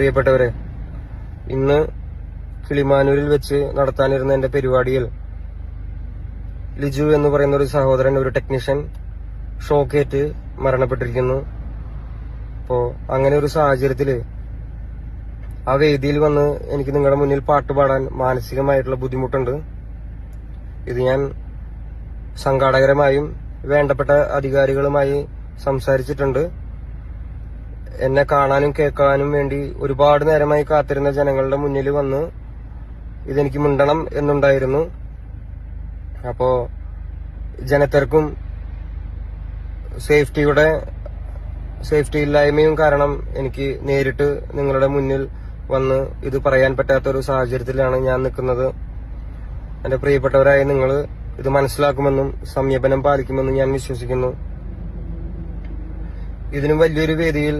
പ്രിയപ്പെട്ടവരെ, ഇന്ന് കിളിമാനൂരിൽ വെച്ച് നടത്താനിരുന്ന എന്റെ പരിപാടിയിൽ ലിജു എന്ന് പറയുന്ന ഒരു സഹോദരൻ, ഒരു ടെക്നീഷ്യൻ, ഷോക്കേറ്റ് മരണപ്പെട്ടിരിക്കുന്നു. അപ്പോ അങ്ങനെ ഒരു സാഹചര്യത്തില് ആ വേദിയിൽ വന്ന് എനിക്ക് നിങ്ങളുടെ മുന്നിൽ പാട്ട് പാടാൻ മാനസികമായിട്ടുള്ള ബുദ്ധിമുട്ടുണ്ട്. ഇത് ഞാൻ സംഘാടകരുമായും വേണ്ടപ്പെട്ട അധികാരികളുമായി സംസാരിച്ചിട്ടുണ്ട്. എന്നെ കാണാനും കേൾക്കാനും വേണ്ടി ഒരുപാട് നേരമായി കാത്തിരുന്ന ജനങ്ങളുടെ മുന്നിൽ വന്ന് ഇതെനിക്ക് മിണ്ടണം എന്നുണ്ടായിരുന്നു. അപ്പോ ജനത്തിരക്കും സേഫ്റ്റി ഇല്ലായ്മയും കാരണം എനിക്ക് നേരിട്ട് നിങ്ങളുടെ മുന്നിൽ വന്ന് ഇത് പറയാൻ പറ്റാത്തൊരു സാഹചര്യത്തിലാണ് ഞാൻ നിൽക്കുന്നത്. എന്റെ പ്രിയപ്പെട്ടവരായ നിങ്ങൾ ഇത് മനസ്സിലാക്കുമെന്നും സംയമനം പാലിക്കുമെന്നും ഞാൻ വിശ്വസിക്കുന്നു. ഇതിനും വലിയൊരു വേദിയിൽ